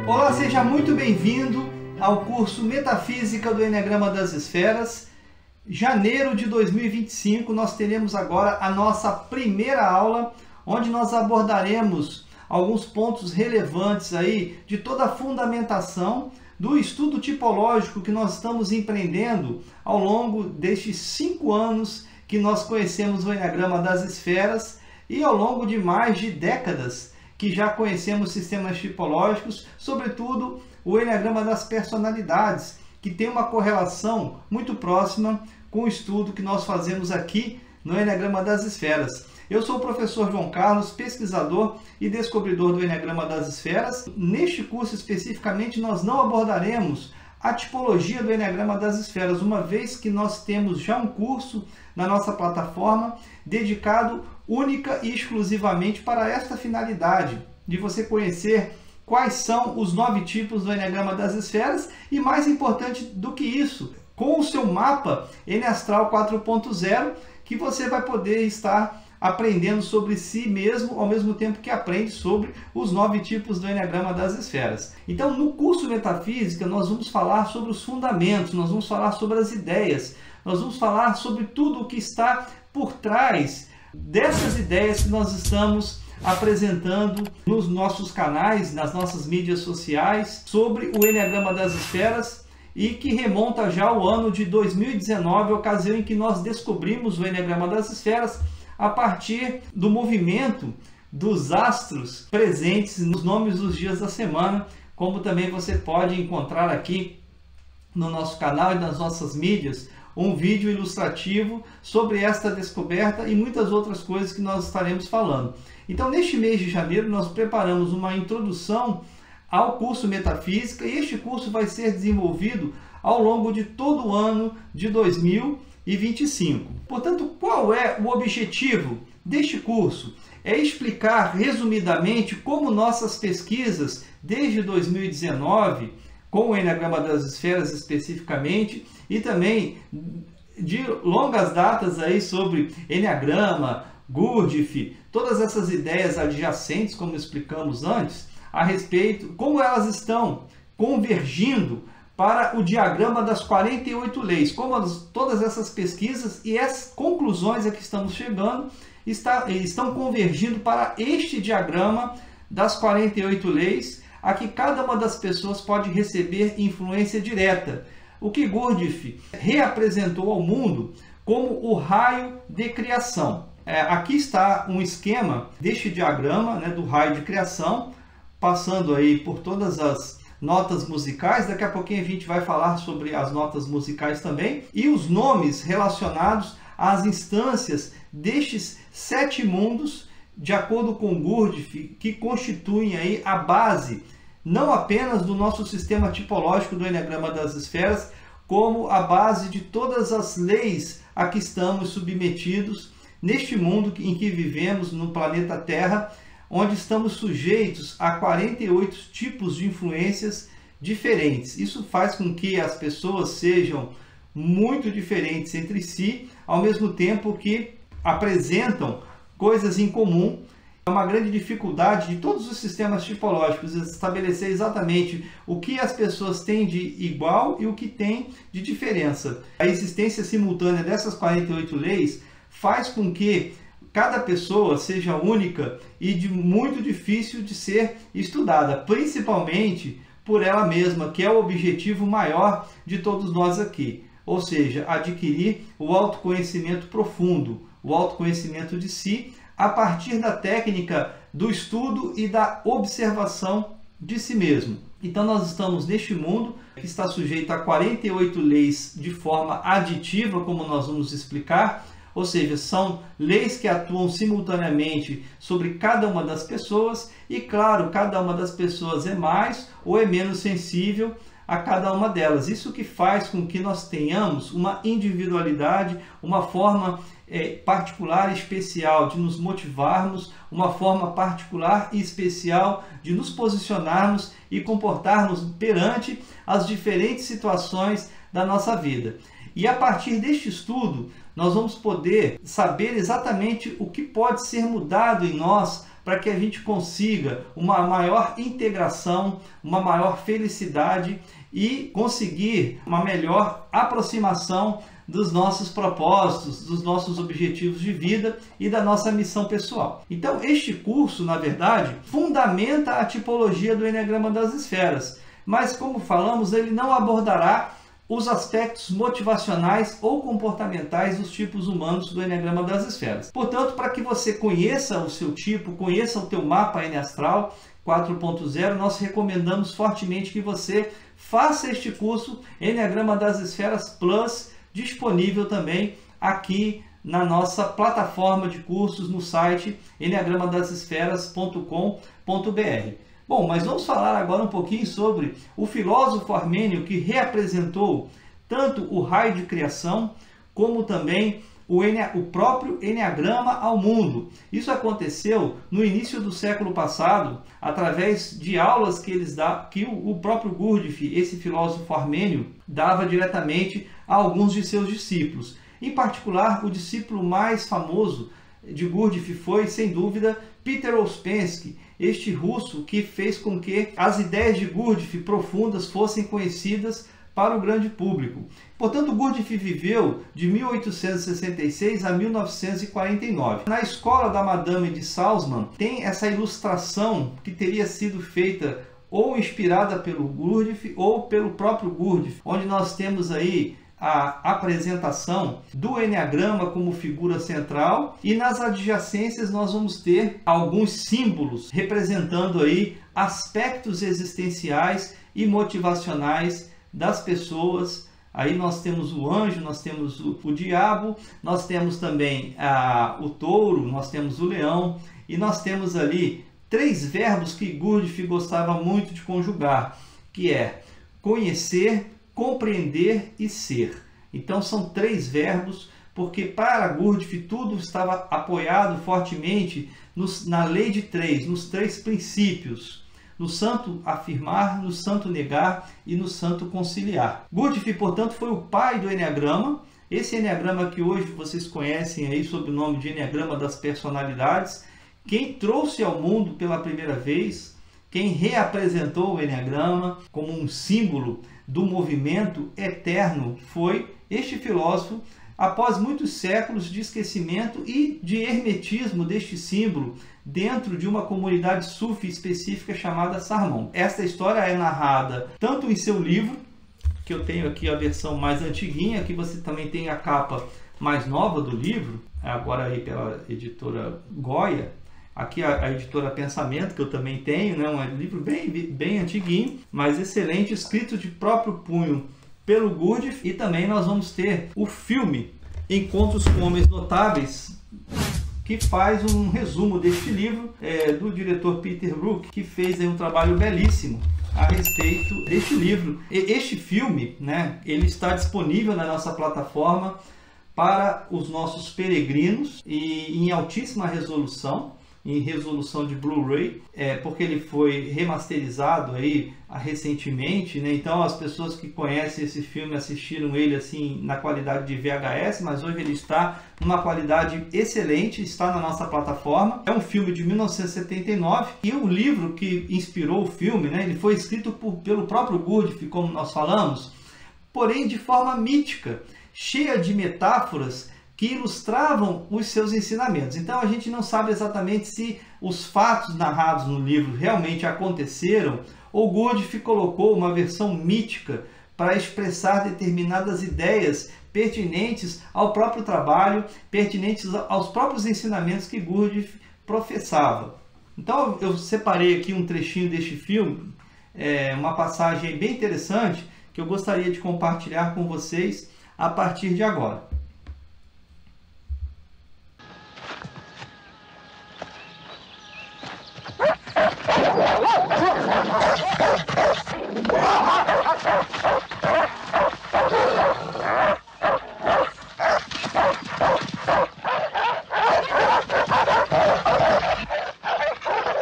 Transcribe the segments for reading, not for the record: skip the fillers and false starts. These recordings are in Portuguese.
Olá, seja muito bem-vindo ao curso Metafísica do Eneagrama das Esferas. Janeiro de 2025, nós teremos agora a nossa primeira aula, onde nós abordaremos alguns pontos relevantes aí de toda a fundamentação do estudo tipológico que nós estamos empreendendo ao longo destes 5 anos que nós conhecemos o Eneagrama das Esferas e ao longo de mais de décadas que já conhecemos sistemas tipológicos, sobretudo o Eneagrama das Personalidades, que tem uma correlação muito próxima com o estudo que nós fazemos aqui no Eneagrama das Esferas. Eu sou o professor João Carlos, pesquisador e descobridor do Eneagrama das Esferas. Neste curso especificamente nós não abordaremos a tipologia do Eneagrama das Esferas, uma vez que nós temos já um curso na nossa plataforma dedicado única e exclusivamente para esta finalidade, de você conhecer quais são os 9 tipos do Eneagrama das Esferas e, mais importante do que isso, com o seu mapa Eneastral 4.0, que você vai poder estar aprendendo sobre si mesmo, ao mesmo tempo que aprende sobre os 9 tipos do Eneagrama das Esferas. Então, no curso Metafísica, nós vamos falar sobre os fundamentos, nós vamos falar sobre as ideias, nós vamos falar sobre tudo o que está por trás dessas ideias que nós estamos apresentando nos nossos canais, nas nossas mídias sociais, sobre o Eneagrama das Esferas, e que remonta já ao ano de 2019, a ocasião em que nós descobrimos o Eneagrama das Esferas, a partir do movimento dos astros presentes nos nomes dos dias da semana, como também você pode encontrar aqui no nosso canal e nas nossas mídias um vídeo ilustrativo sobre esta descoberta e muitas outras coisas que nós estaremos falando. Então, neste mês de janeiro, nós preparamos uma introdução ao curso Metafísica, e este curso vai ser desenvolvido ao longo de todo o ano de 2025. Portanto, qual é o objetivo deste curso? É explicar resumidamente como nossas pesquisas desde 2019, com o Eneagrama das Esferas especificamente, e também de longas datas aí sobre Eneagrama, Gurdjieff, todas essas ideias adjacentes, como explicamos antes, a respeito, como elas estão convergindo para o diagrama das 48 leis, como todas essas pesquisas e as conclusões a que estamos chegando estão convergindo para este diagrama das 48 leis, a que cada uma das pessoas pode receber influência direta, o que Gurdjieff reapresentou ao mundo como o raio de criação. Aqui está um esquema deste diagrama, né, do raio de criação, passando aí por todas as notas musicais. Daqui a pouquinho a gente vai falar sobre as notas musicais também, e os nomes relacionados às instâncias destes 7 mundos, de acordo com Gurdjieff, que constituem aí a base não apenas do nosso sistema tipológico do Eneagrama das Esferas, como a base de todas as leis a que estamos submetidos neste mundo em que vivemos, no planeta Terra, onde estamos sujeitos a 48 tipos de influências diferentes. Isso faz com que as pessoas sejam muito diferentes entre si, ao mesmo tempo que apresentam coisas em comum. É uma grande dificuldade de todos os sistemas tipológicos estabelecer exatamente o que as pessoas têm de igual e o que têm de diferença. A existência simultânea dessas 48 leis faz com que cada pessoa seja única e muito difícil de ser estudada, principalmente por ela mesma, que é o objetivo maior de todos nós aqui, ou seja, adquirir o autoconhecimento profundo, o autoconhecimento de si, a partir da técnica do estudo e da observação de si mesmo. Então nós estamos neste mundo que está sujeito a 48 leis de forma aditiva, como nós vamos explicar, ou seja, são leis que atuam simultaneamente sobre cada uma das pessoas e, claro, cada uma das pessoas é mais ou é menos sensível a cada uma delas. Isso que faz com que nós tenhamos uma individualidade, uma forma particular e especial de nos motivarmos, uma forma particular e especial de nos posicionarmos e comportarmos perante as diferentes situações da nossa vida. E a partir deste estudo, nós vamos poder saber exatamente o que pode ser mudado em nós para que a gente consiga uma maior integração, uma maior felicidade e conseguir uma melhor aproximação dos nossos propósitos, dos nossos objetivos de vida e da nossa missão pessoal. Então, este curso, na verdade, fundamenta a tipologia do Enneagrama das Esferas, mas, como falamos, ele não abordará os aspectos motivacionais ou comportamentais dos tipos humanos do Enneagrama das Esferas. Portanto, para que você conheça o seu tipo, conheça o teu mapa Enneastral 4.0, nós recomendamos fortemente que você faça este curso Enneagrama das Esferas Plus, disponível também aqui na nossa plataforma de cursos no site enneagramadasesferas.com.br. Bom, mas vamos falar agora um pouquinho sobre o filósofo armênio que reapresentou tanto o raio de criação como também o próprio Enneagrama ao mundo. Isso aconteceu no início do século passado, através de aulas que o próprio Gurdjieff, esse filósofo armênio, dava diretamente a alguns de seus discípulos. Em particular, o discípulo mais famoso de Gurdjieff foi, sem dúvida, Peter Ouspensky, este russo que fez com que as ideias de Gurdjieff profundas fossem conhecidas para o grande público. Portanto, Gurdjieff viveu de 1866 a 1949. Na escola da Madame de Salzmann tem essa ilustração que teria sido feita ou inspirada pelo Gurdjieff ou pelo próprio Gurdjieff, onde nós temos aí a apresentação do Enneagrama como figura central, e nas adjacências nós vamos ter alguns símbolos representando aí aspectos existenciais e motivacionais das pessoas. Aí nós temos o anjo, nós temos o diabo, nós temos também o touro, nós temos o leão, e nós temos ali 3 verbos que Gurdjieff gostava muito de conjugar, que é conhecer, compreender e ser. Então são 3 verbos, porque para Gurdjieff tudo estava apoiado fortemente na lei de 3, nos 3 princípios: no santo afirmar, no santo negar e no santo conciliar. Gurdjieff, portanto, foi o pai do Enneagrama, esse Enneagrama que hoje vocês conhecem aí sob o nome de Enneagrama das Personalidades. Quem trouxe ao mundo pela primeira vez, quem reapresentou o Enneagrama como um símbolo do movimento eterno, foi este filósofo, após muitos séculos de esquecimento e de hermetismo deste símbolo dentro de uma comunidade sufi específica chamada Sarmon. Esta história é narrada tanto em seu livro, que eu tenho aqui a versão mais antiguinha, que você também tem a capa mais nova do livro, agora aí pela editora Goya. Aqui a editora Pensamento, que eu também tenho, né? Um livro bem antiguinho, mas excelente, escrito de próprio punho pelo Gurdjieff. E também nós vamos ter o filme Encontros com Homens Notáveis, que faz um resumo deste livro, do diretor Peter Brook, que fez aí um trabalho belíssimo a respeito deste livro. Este filme, né, ele está disponível na nossa plataforma para os nossos peregrinos e em altíssima resolução, em resolução de Blu-ray, porque ele foi remasterizado aí recentemente, né? Então as pessoas que conhecem esse filme assistiram ele assim na qualidade de VHS, mas hoje ele está numa qualidade excelente, está na nossa plataforma. É um filme de 1979 e o livro que inspirou o filme, né, ele foi escrito pelo próprio Gurdjieff, como nós falamos, porém de forma mítica, cheia de metáforas que ilustravam os seus ensinamentos. Então a gente não sabe exatamente se os fatos narrados no livro realmente aconteceram ou Gurdjieff colocou uma versão mítica para expressar determinadas ideias pertinentes ao próprio trabalho, pertinentes aos próprios ensinamentos que Gurdjieff professava. Então eu separei aqui um trechinho deste filme, uma passagem bem interessante que eu gostaria de compartilhar com vocês a partir de agora.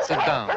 Sit down.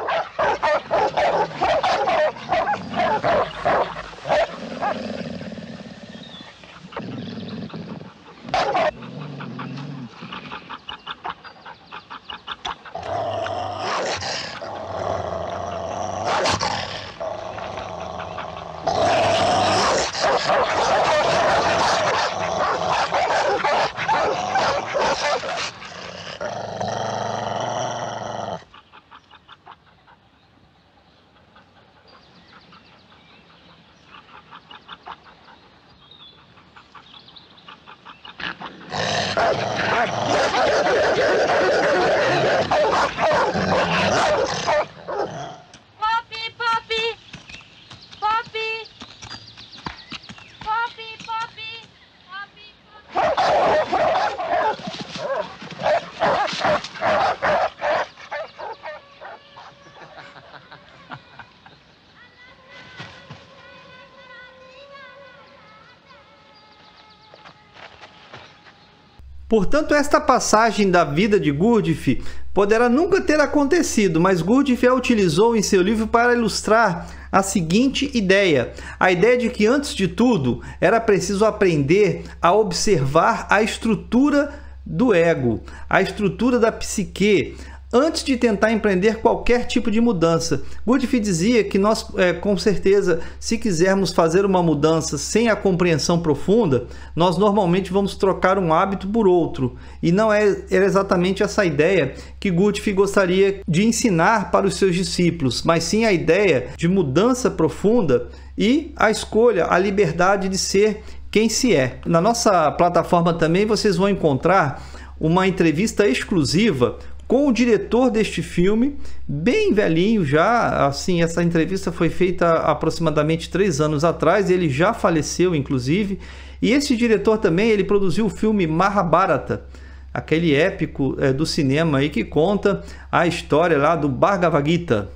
Portanto, esta passagem da vida de Gurdjieff poderá nunca ter acontecido, mas Gurdjieff a utilizou em seu livro para ilustrar a seguinte ideia: a ideia de que, antes de tudo, era preciso aprender a observar a estrutura do ego, a estrutura da psique, antes de tentar empreender qualquer tipo de mudança. Gurdjieff dizia que nós, com certeza, se quisermos fazer uma mudança sem a compreensão profunda, nós normalmente vamos trocar um hábito por outro. E não era exatamente essa ideia que Gurdjieff gostaria de ensinar para os seus discípulos, mas sim a ideia de mudança profunda e a escolha, a liberdade de ser quem se é. Na nossa plataforma também vocês vão encontrar uma entrevista exclusiva com o diretor deste filme, bem velhinho já. Assim, essa entrevista foi feita há aproximadamente 3 anos atrás, ele já faleceu inclusive, e esse diretor também, ele produziu o filme Mahabharata, aquele épico do cinema aí que conta a história lá do Bhagavad Gita.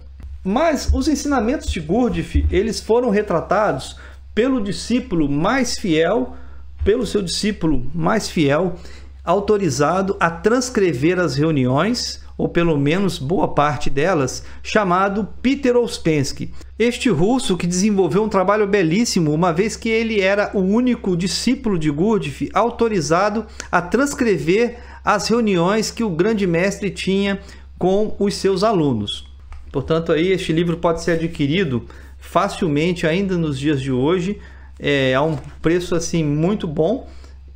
Mas os ensinamentos de Gurdjieff, eles foram retratados pelo discípulo mais fiel, autorizado a transcrever as reuniões, ou pelo menos boa parte delas, chamado Peter Ouspensky. Este russo que desenvolveu um trabalho belíssimo, uma vez que ele era o único discípulo de Gurdjieff autorizado a transcrever as reuniões que o grande mestre tinha com os seus alunos. Portanto, aí este livro pode ser adquirido facilmente ainda nos dias de hoje, a um preço assim muito bom,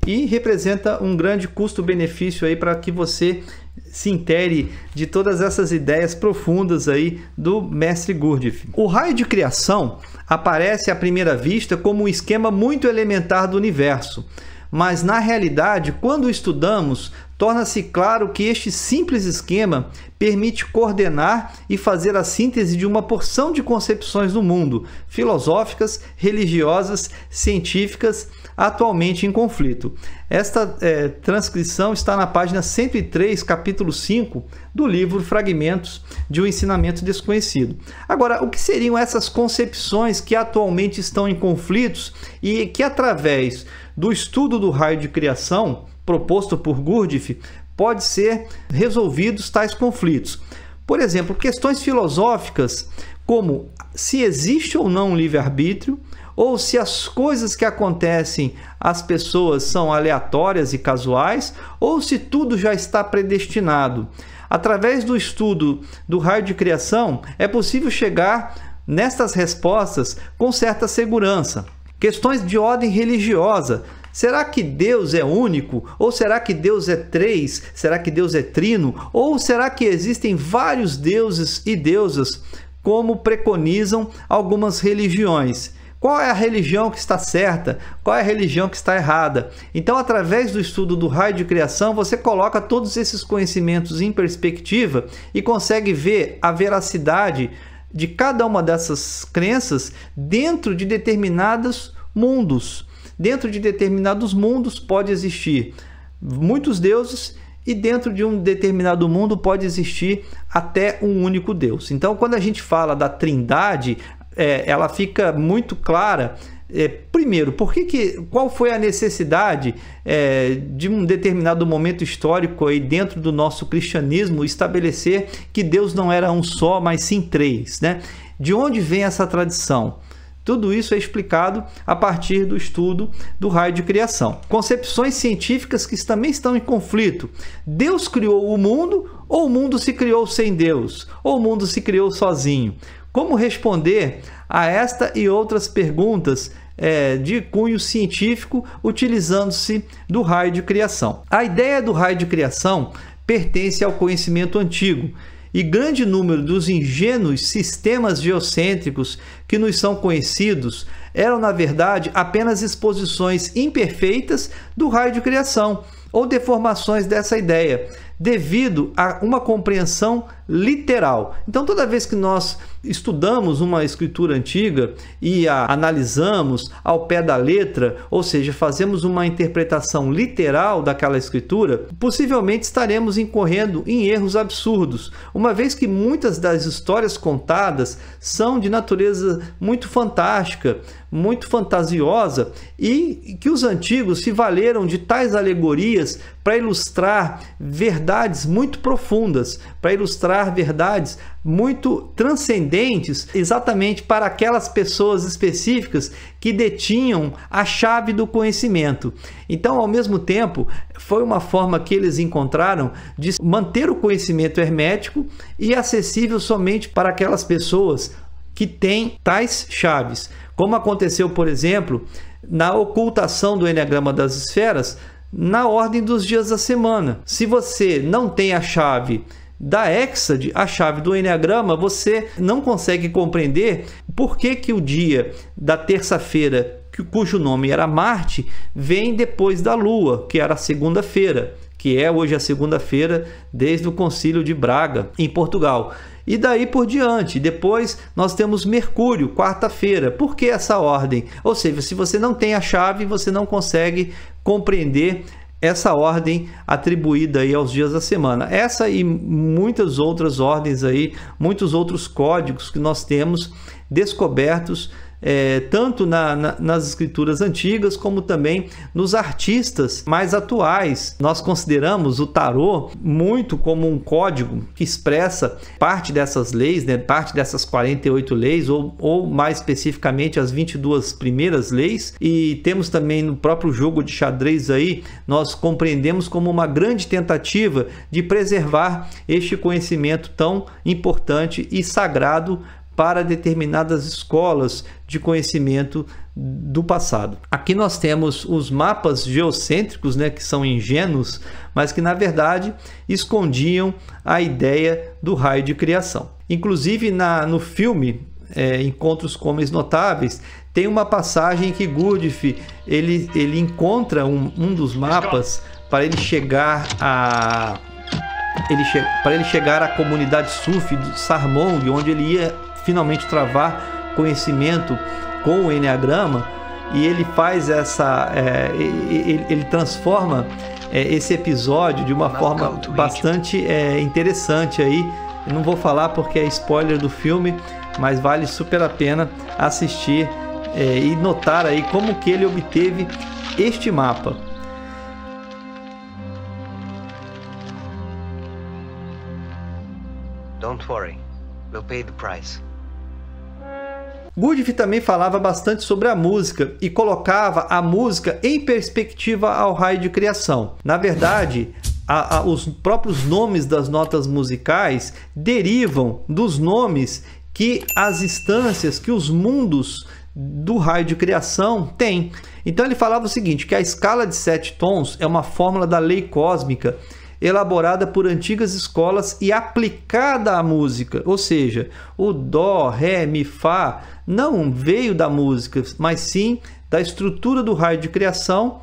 e representa um grande custo-benefício aí para que você se intere de todas essas ideias profundas aí do mestre Gurdjieff. O raio de criação aparece à primeira vista como um esquema muito elementar do universo, mas na realidade, quando o estudamos, torna-se claro que este simples esquema permite coordenar e fazer a síntese de uma porção de concepções do mundo, filosóficas, religiosas, científicas, atualmente em conflito. Esta transcrição está na página 103, capítulo 5, do livro Fragmentos de um Ensinamento Desconhecido. Agora, o que seriam essas concepções que atualmente estão em conflitos e que, através do estudo do raio de criação proposto por Gurdjieff, pode ser resolvidos tais conflitos? Por exemplo, questões filosóficas como se existe ou não um livre-arbítrio, ou se as coisas que acontecem às pessoas são aleatórias e casuais, ou se tudo já está predestinado. Através do estudo do raio de criação, é possível chegar nestas respostas com certa segurança. Questões de ordem religiosa. Será que Deus é único? Ou será que Deus é 3? Será que Deus é trino? Ou será que existem vários deuses e deusas, como preconizam algumas religiões? Qual é a religião que está certa? Qual é a religião que está errada? Então, através do estudo do raio de criação, você coloca todos esses conhecimentos em perspectiva e consegue ver a veracidade de cada uma dessas crenças dentro de determinados mundos. Dentro de determinados mundos pode existir muitos deuses, e dentro de um determinado mundo pode existir até um único Deus. Então, quando a gente fala da Trindade, ela fica muito clara. Primeiro, qual foi a necessidade de um determinado momento histórico aí dentro do nosso cristianismo estabelecer que Deus não era um só, mas sim 3, né? De onde vem essa tradição? Tudo isso é explicado a partir do estudo do raio de criação. Concepções científicas que também estão em conflito. Deus criou o mundo, ou o mundo se criou sem Deus? Ou o mundo se criou sozinho? Como responder a esta e outras perguntas de cunho científico utilizando-se do raio de criação? A ideia do raio de criação pertence ao conhecimento antigo, e grande número dos ingênuos sistemas geocêntricos que nos são conhecidos eram, na verdade, apenas exposições imperfeitas do raio de criação, ou deformações dessa ideia. devido a uma compreensão literal. Então, toda vez que nós estudamos uma escritura antiga e a analisamos ao pé da letra, ou seja, fazemos uma interpretação literal daquela escritura, possivelmente estaremos incorrendo em erros absurdos, uma vez que muitas das histórias contadas são de natureza muito fantástica, muito fantasiosa, e que os antigos se valeram de tais alegorias para ilustrar verdades muito profundas, para ilustrar verdades muito transcendentes, exatamente para aquelas pessoas específicas que detinham a chave do conhecimento. Então, ao mesmo tempo, foi uma forma que eles encontraram de manter o conhecimento hermético e acessível somente para aquelas pessoas que têm tais chaves, como aconteceu, por exemplo, na ocultação do Eneagrama das Esferas, na ordem dos dias da semana. Se você não tem a chave da Hexade, a chave do Eneagrama, você não consegue compreender por que o dia da terça-feira, cujo nome era Marte, vem depois da Lua, que era a segunda-feira, que é hoje a segunda-feira desde o Concílio de Braga, em Portugal. E daí por diante. Depois nós temos Mercúrio, quarta-feira. Por que essa ordem? Ou seja, se você não tem a chave, você não consegue compreender essa ordem atribuída aí aos dias da semana. Essa e muitas outras ordens aí, muitos outros códigos que nós temos descobertos tanto nas escrituras antigas como também nos artistas mais atuais. Nós consideramos o tarô muito como um código que expressa parte dessas leis, né? Parte dessas 48 leis, ou mais especificamente as 22 primeiras leis, e temos também no próprio jogo de xadrez aí, nós compreendemos como uma grande tentativa de preservar este conhecimento tão importante e sagrado para determinadas escolas de conhecimento do passado. Aqui nós temos os mapas geocêntricos, né, que são ingênuos, mas que na verdade escondiam a ideia do raio de criação. Inclusive no filme Encontros com Homens Notáveis, tem uma passagem em que Gurdjieff ele encontra um dos mapas para ele chegar à comunidade Sufi do Sarmong, onde ele ia finalmente travar conhecimento com o Eneagrama, e ele faz ele transforma esse episódio de uma forma bastante interessante aí. Eu não vou falar porque é spoiler do filme, mas vale super a pena assistir e notar aí como que ele obteve este mapa. Don't worry, we'll pay the price. Gurdjieff também falava bastante sobre a música e colocava a música em perspectiva ao raio de criação. Na verdade, os próprios nomes das notas musicais derivam dos nomes que as instâncias, que os mundos do raio de criação têm. Então ele falava o seguinte, que a escala de 7 tons é uma fórmula da lei cósmica elaborada por antigas escolas e aplicada à música, ou seja, o dó, ré, mi, fá não veio da música, mas sim da estrutura do raio de criação,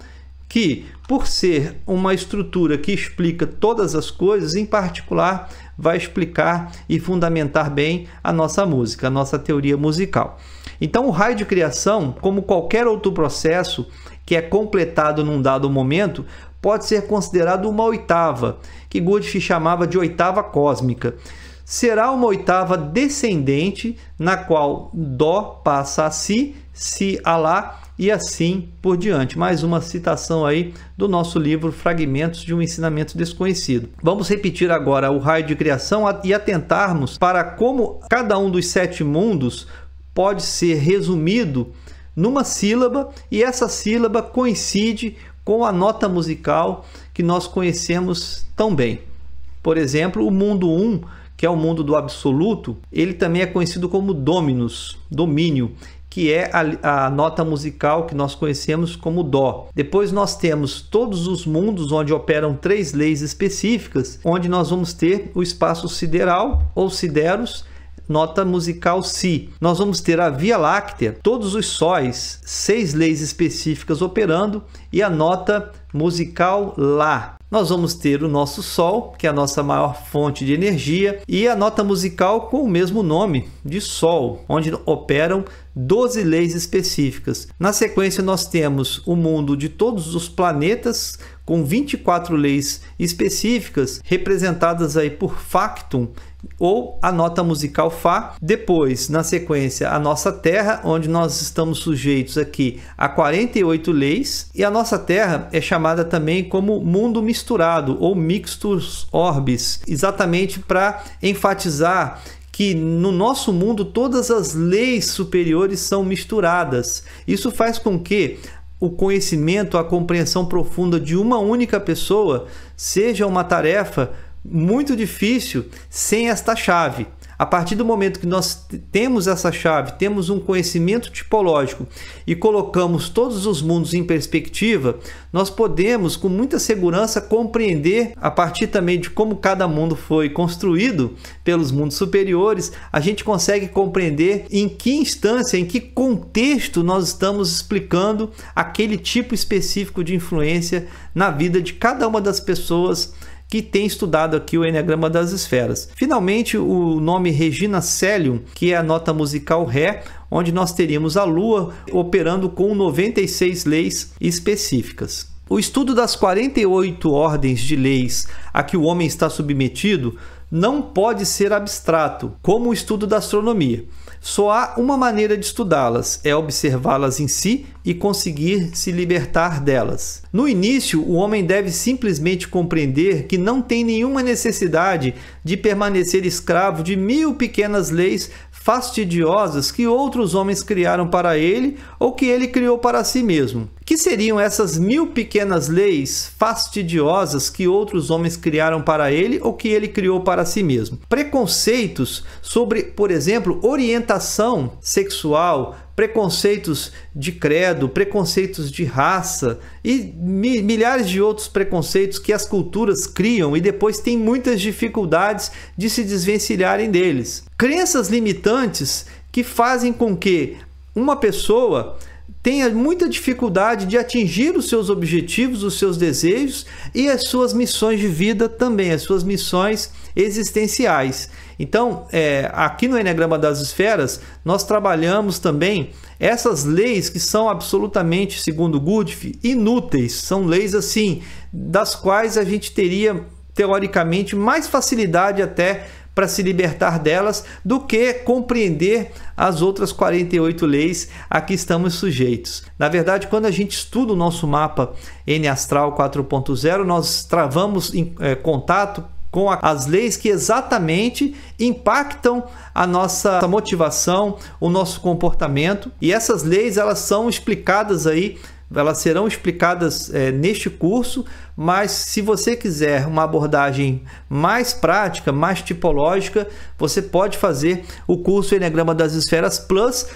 que, por ser uma estrutura que explica todas as coisas, em particular, vai explicar e fundamentar bem a nossa música, a nossa teoria musical. Então, o raio de criação, como qualquer outro processo que é completado num dado momento, pode ser considerado uma oitava, que Gurdjieff chamava de oitava cósmica. Será uma oitava descendente, na qual Dó passa a Si, Si a Lá e assim por diante. Mais uma citação aí do nosso livro Fragmentos de um Ensinamento Desconhecido. Vamos repetir agora o raio de criação e atentarmos para como cada um dos 7 mundos pode ser resumido numa sílaba, e essa sílaba coincide com a nota musical que nós conhecemos tão bem. Por exemplo, o mundo 1, que é o mundo do absoluto, ele também é conhecido como Dominus, domínio, que é a nota musical que nós conhecemos como Dó. Depois nós temos todos os mundos onde operam 3 leis específicas, onde nós vamos ter o espaço sideral ou sideros, nota musical Si. Nós vamos ter a Via Láctea, todos os sóis, 6 leis específicas operando, e a nota musical Lá. Nós vamos ter o nosso Sol, que é a nossa maior fonte de energia, e a nota musical com o mesmo nome, de Sol, onde operam 12 leis específicas. Na sequência, nós temos o mundo de todos os planetas, com 24 leis específicas, representadas aí por Factum, ou a nota musical Fá. Depois, na sequência, a nossa Terra, onde nós estamos sujeitos aqui a 48 leis, e a nossa Terra é chamada também como mundo misturado, ou Mixtus Orbis, exatamente para enfatizar que no nosso mundo todas as leis superiores são misturadas. Isso faz com que o conhecimento, a compreensão profunda de uma única pessoa seja uma tarefa muito difícil sem esta chave. A partir do momento que nós temos essa chave, temos um conhecimento tipológico e colocamos todos os mundos em perspectiva, nós podemos com muita segurança compreender, a partir também de como cada mundo foi construído pelos mundos superiores, a gente consegue compreender em que instância, em que contexto nós estamos explicando aquele tipo específico de influência na vida de cada uma das pessoas que tem estudado aqui o Eneagrama das Esferas. Finalmente, o nome Regina Coelium, que é a nota musical Ré, onde nós teríamos a Lua operando com 96 leis específicas. O estudo das 48 ordens de leis a que o homem está submetido não pode ser abstrato, como o estudo da astronomia. Só há uma maneira de estudá-las, é observá-las em si e conseguir se libertar delas. No início, o homem deve simplesmente compreender que não tem nenhuma necessidade de permanecer escravo de 1000 pequenas leis fastidiosas que outros homens criaram para ele ou que ele criou para si mesmo. Que seriam essas 1000 pequenas leis fastidiosas que outros homens criaram para ele ou que ele criou para si mesmo? Preconceitos sobre, por exemplo, orientação sexual, preconceitos de credo, preconceitos de raça e milhares de outros preconceitos que as culturas criam e depois têm muitas dificuldades de se desvencilharem deles. Crenças limitantes que fazem com que uma pessoa tenha muita dificuldade de atingir os seus objetivos, os seus desejos e as suas missões de vida também, as suas missões existenciais. Então, aqui no Eneagrama das Esferas, nós trabalhamos também essas leis que são absolutamente, segundo Gurdjieff, inúteis. São leis assim, das quais a gente teria, teoricamente, mais facilidade até para se libertar delas do que compreender as outras 48 leis a que estamos sujeitos. Na verdade, quando a gente estuda o nosso mapa N-Astral 4.0, nós travamos contato com as leis que exatamente impactam a nossa motivação, o nosso comportamento. E essas leis, elas são explicadas aí, elas serão explicadas neste curso, mas se você quiser uma abordagem mais prática, mais tipológica, você pode fazer o curso Eneagrama das Esferas Plus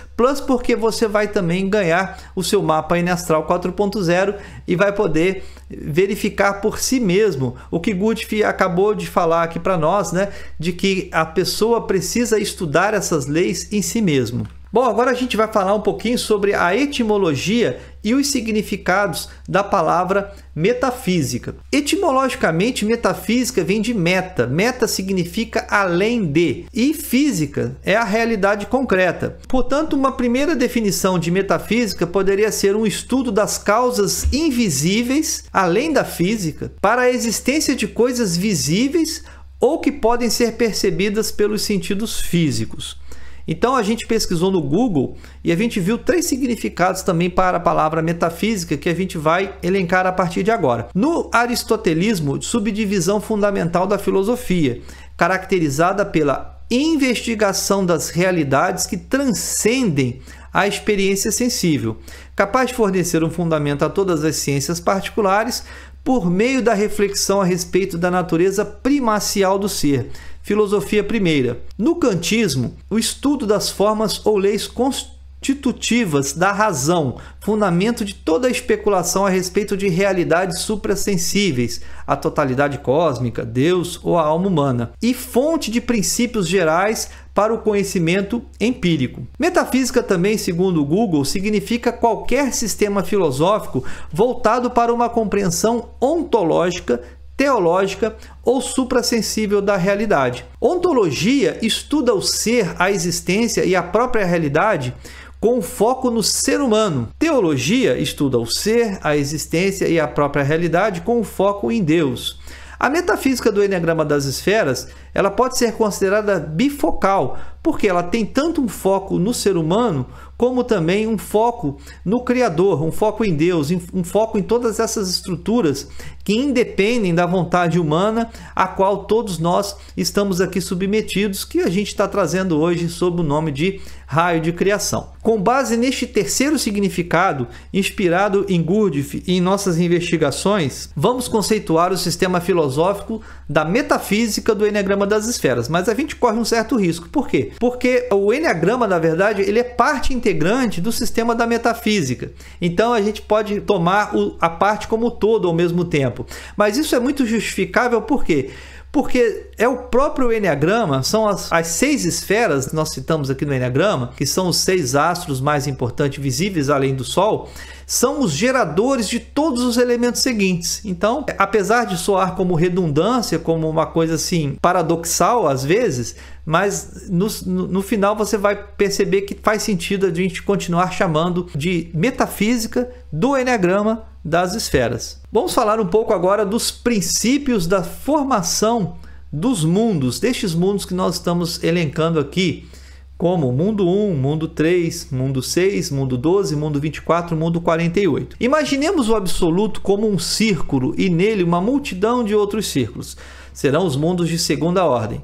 porque você vai também ganhar o seu mapa N-Astral 4.0 e vai poder verificar por si mesmo o que Gurdjieff acabou de falar aqui para nós, né? De que a pessoa precisa estudar essas leis em si mesmo. Bom, agora a gente vai falar um pouquinho sobre a etimologia e os significados da palavra metafísica. Etimologicamente, metafísica vem de meta. Meta significa além de, e física é a realidade concreta. Portanto, uma primeira definição de metafísica poderia ser um estudo das causas invisíveis, além da física, para a existência de coisas visíveis ou que podem ser percebidas pelos sentidos físicos. Então a gente pesquisou no Google e a gente viu 3 significados também para a palavra metafísica que a gente vai elencar a partir de agora. No aristotelismo, subdivisão fundamental da filosofia, caracterizada pela investigação das realidades que transcendem a experiência sensível, capaz de fornecer um fundamento a todas as ciências particulares por meio da reflexão a respeito da natureza primacial do ser. Filosofia primeira. No kantismo, o estudo das formas ou leis constitutivas da razão, fundamento de toda a especulação a respeito de realidades suprassensíveis, a totalidade cósmica, Deus ou a alma humana, e fonte de princípios gerais para o conhecimento empírico. Metafísica também, segundo o Google, significa qualquer sistema filosófico voltado para uma compreensão ontológica, teológica ou suprassensível da realidade. Ontologia estuda o ser, a existência e a própria realidade com foco no ser humano. Teologia estuda o ser, a existência e a própria realidade com foco em Deus. A metafísica do Eneagrama das Esferas, ela pode ser considerada bifocal, porque ela tem tanto um foco no ser humano, como também um foco no Criador, um foco em Deus, um foco em todas essas estruturas que independem da vontade humana, a qual todos nós estamos aqui submetidos, que a gente está trazendo hoje sob o nome de raio de criação. Com base neste terceiro significado, inspirado em Gurdjieff e em nossas investigações, vamos conceituar o sistema filosófico da metafísica do Eneagrama das Esferas. Mas a gente corre um certo risco. Por quê? Porque o Eneagrama, na verdade, ele é parte integrante do sistema da metafísica. Então a gente pode tomar a parte como todo ao mesmo tempo. Mas isso é muito justificável, por quê? Porque é o próprio Eneagrama, são as 6 esferas que nós citamos aqui no Eneagrama, que são os 6 astros mais importantes visíveis além do Sol, são os geradores de todos os elementos seguintes. Então, apesar de soar como redundância, como uma coisa assim paradoxal às vezes, mas no final você vai perceber que faz sentido a gente continuar chamando de metafísica do Eneagrama das Esferas. Vamos falar um pouco agora dos princípios da formação dos mundos, destes mundos que nós estamos elencando aqui, como mundo 1, mundo 3, mundo 6, mundo 12, mundo 24, mundo 48. Imaginemos o absoluto como um círculo e nele uma multidão de outros círculos. Serão os mundos de segunda ordem.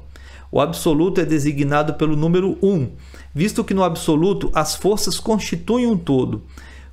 O absoluto é designado pelo número 1, visto que no absoluto as forças constituem um todo.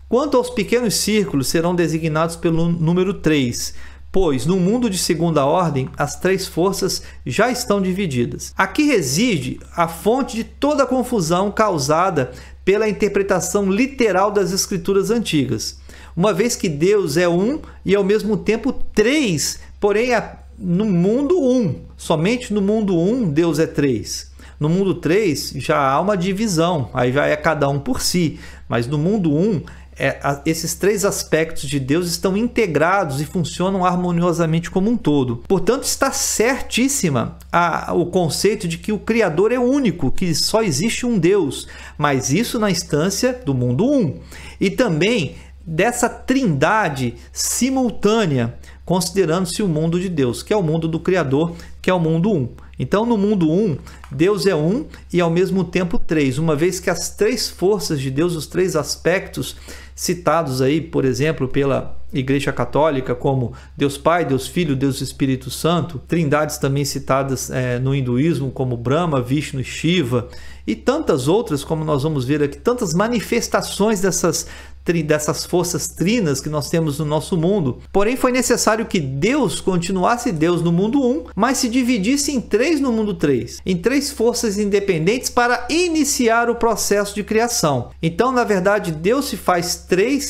Quanto aos pequenos círculos, serão designados pelo número 3, pois no mundo de segunda ordem as 3 forças já estão divididas. Aqui reside a fonte de toda a confusão causada pela interpretação literal das escrituras antigas. Uma vez que Deus é um e ao mesmo tempo 3, porém no mundo 1, somente no mundo 1 Deus é 3. No mundo 3 já há uma divisão, aí já é cada um por si, mas no mundo 1 esses 3 aspectos de Deus estão integrados e funcionam harmoniosamente como um todo. Portanto, está certíssima o conceito de que o Criador é único, que só existe um Deus, mas isso na instância do mundo 1. E também dessa trindade simultânea, considerando-se o mundo de Deus, que é o mundo do Criador, que é o mundo 1. Então, no mundo 1, Deus é 1 e ao mesmo tempo 3, uma vez que as 3 forças de Deus, os 3 aspectos citados aí, por exemplo, pela Igreja Católica, como Deus Pai, Deus Filho, Deus Espírito Santo, trindades também citadas no hinduísmo, como Brahma, Vishnu e Shiva, e tantas outras, como nós vamos ver aqui, tantas manifestações dessas forças trinas que nós temos no nosso mundo. Porém, foi necessário que Deus continuasse Deus no mundo 1, mas se dividisse em 3 no mundo 3, em 3 forças independentes para iniciar o processo de criação. Então, na verdade, Deus se faz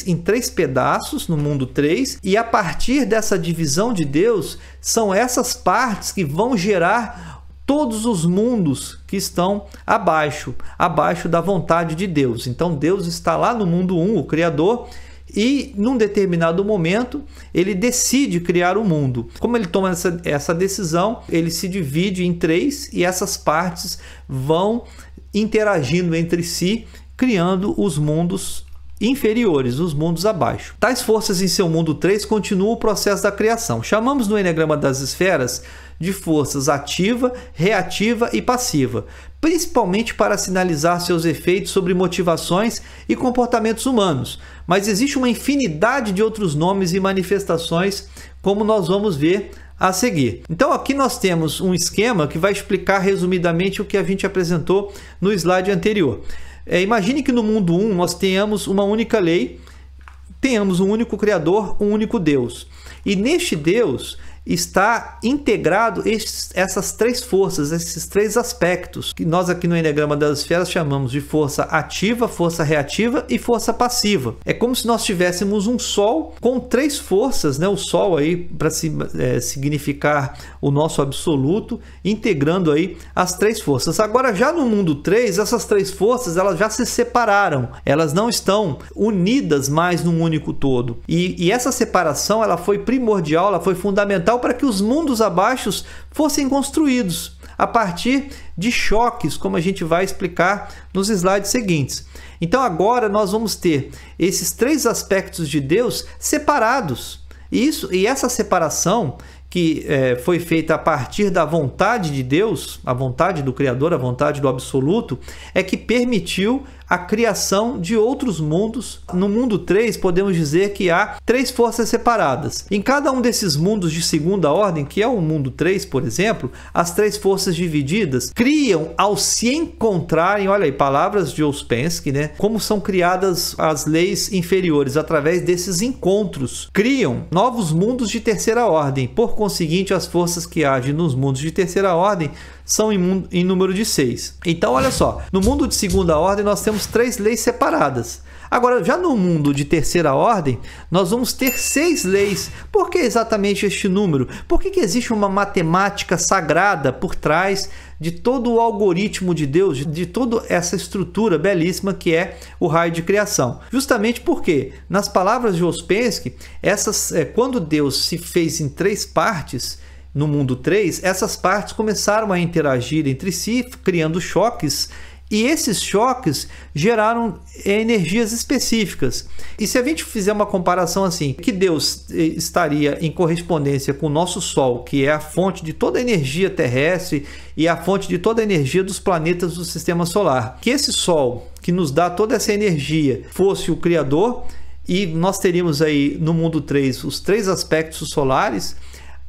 em 3 pedaços no mundo 3, e a partir dessa divisão de Deus, são essas partes que vão gerar todos os mundos que estão abaixo da vontade de Deus. Então Deus está lá no mundo 1, o Criador, e num determinado momento ele decide criar o mundo. Como ele toma essa decisão, ele se divide em 3 e essas partes vão interagindo entre si, criando os mundos inferiores, os mundos abaixo. Tais forças em seu mundo 3 continuam o processo da criação. Chamamos no Eneagrama das Esferas de forças ativa, reativa e passiva, principalmente para sinalizar seus efeitos sobre motivações e comportamentos humanos, mas existe uma infinidade de outros nomes e manifestações, como nós vamos ver a seguir. Então aqui nós temos um esquema que vai explicar resumidamente o que a gente apresentou no slide anterior. Imagine que no mundo 1 nós tenhamos uma única lei, tenhamos um único Criador, um único Deus. E neste Deus está integrado essas três forças, esses três aspectos, que nós aqui no Eneagrama das Esferas chamamos de força ativa, força reativa e força passiva. É como se nós tivéssemos um Sol com três forças, né? O Sol aí para significar o nosso absoluto, integrando aí as três forças. Agora, já no mundo 3, essas três forças elas já se separaram, elas não estão unidas mais num único todo. E essa separação ela foi primordial, ela foi fundamental para que os mundos abaixo fossem construídos a partir de choques, como a gente vai explicar nos slides seguintes. Então agora nós vamos ter esses três aspectos de Deus separados. E essa separação que foi feita a partir da vontade de Deus, a vontade do Criador, a vontade do Absoluto, é que permitiu a criação de outros mundos. No mundo 3, podemos dizer que há três forças separadas. Em cada um desses mundos de segunda ordem, que é o mundo 3, por exemplo, as três forças divididas criam ao se encontrarem, olha aí, palavras de Ouspensky, né? Como são criadas as leis inferiores através desses encontros. Criam novos mundos de terceira ordem. Por conseguinte, as forças que agem nos mundos de terceira ordem são em número de 6. Então, olha só, no mundo de segunda ordem nós temos três leis separadas. Agora, já no mundo de terceira ordem, nós vamos ter 6 leis. Por que exatamente este número? Por que existe uma matemática sagrada por trás de todo o algoritmo de Deus, de toda essa estrutura belíssima que é o raio de criação? Justamente porque, nas palavras de Ouspensky, quando Deus se fez em 3 partes, no mundo 3, essas partes começaram a interagir entre si, criando choques, e esses choques geraram energias específicas. E se a gente fizer uma comparação assim, que Deus estaria em correspondência com o nosso Sol, que é a fonte de toda a energia terrestre e a fonte de toda a energia dos planetas do Sistema Solar, que esse Sol, que nos dá toda essa energia, fosse o Criador, e nós teríamos aí no mundo 3 os 3 aspectos solares.